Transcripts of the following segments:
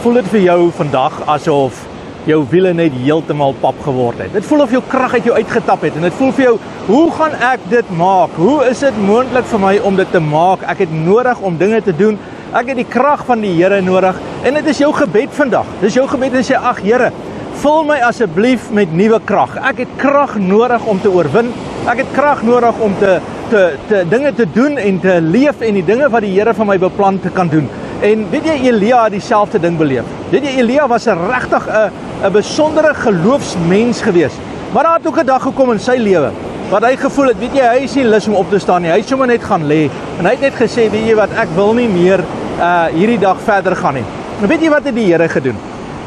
Voel dit vir jou vandag asof jou wiele net heeltemal pap geword het? Dit voel of jou krag uit jou uitgetap het en dit voel vir jou, hoe gaan ek dit maak? Hoe is dit moontlik vir my om dit te maak? Ek het nodig om dinge te doen. Ek het die krag van die Here nodig en dit is jou gebed vandag. Dis jou gebed en sê, ag Here, vul my asseblief met nuwe krag. Ek het krag nodig om te oorwin. Ek het krag nodig om dinge te doen en te leef en die dinge wat die Here van my beplan te kan doen. En weet jy, Elia het dieselfde ding beleef. Weet jy, Elia was regtig 'n besondere geloofsmens geweest. Maar daar het ook 'n dag gekom in sy lewe wat hy gevoel het, weet jy, hy is nie lus om op te staan nie. Hy het sommer net gaan lê en hy het net gesê, weet jy wat, ek wil nie meer hierdie dag verder gaan nie. En weet jy wat het die Here gedoen?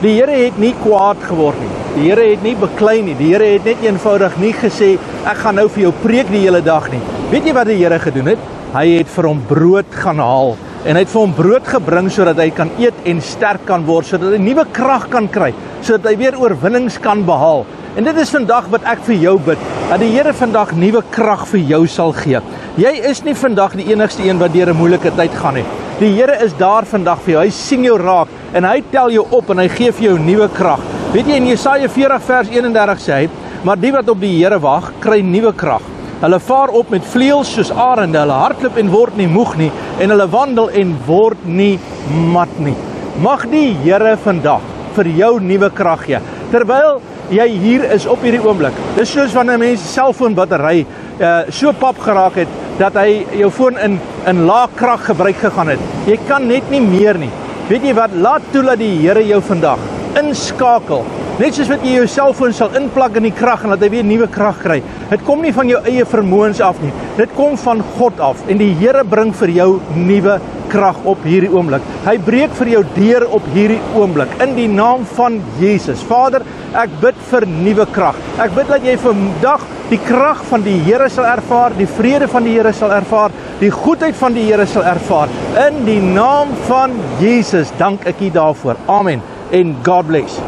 Die Here het nie kwaad geword nie. Die Here het nie beklei nie. Die Here het net eenvoudig nie gesê, ek gaan nou vir jou preek die hele dag nie. Weet jy wat die Here gedoen het? Hy het vir hom brood gaan haal. En hy het vir hom brood gebring sodat hy kan eet en sterk kan word, sodat hy nuwe krag kan kry, sodat hy weer oorwinnings kan behaal. En dit is vandag wat ek vir jou bid, dat die Here vandag nuwe krag vir jou sal gee. Jy is nie vandag die enigste een wat deur 'n moeilike tyd gaan nie. Die Here is daar vandag vir jou. Hy sien jou raak en hy tel jou op en hy gee vir jou nuwe krag. Weet jy, in Jesaja 40 vers 31 sê hy, maar die wat op die Here wag, kry nuwe krag. Hulle vaar op met vleuels soos arende, hulle hardloop en word nie moeg nie, en hulle wandel en word nie mat nie. Mag die Here vandag vir jou nuwe krag gee, terwyl jy hier is op hierdie oomblik. Dis soos wanneer 'n mens se selfoonbattery so pap geraak het, dat hy jou foon in lae krag gebruik gegaan het. Jy kan net nie meer nie. Weet jy wat, laat toe dat die Here jou vandag inskakel. Net soos wat jy jou selfoon sal inplak in die krag en dat hy weer nuwe krag kry. Dit kom nie van jou eie vermoëns af nie. Dit kom van God af en die Here bring vir jou nuwe krag op hierdie oomblik. Hy breek vir jou deur op hierdie oomblik in die naam van Jesus. Vader, ek bid vir nuwe krag. Ek bid dat jy vandag die krag van die Here sal ervaar, die vrede van die Here sal ervaar, die goedheid van die Here sal ervaar. In die naam van Jesus dank ek U daarvoor. Amen en God bless.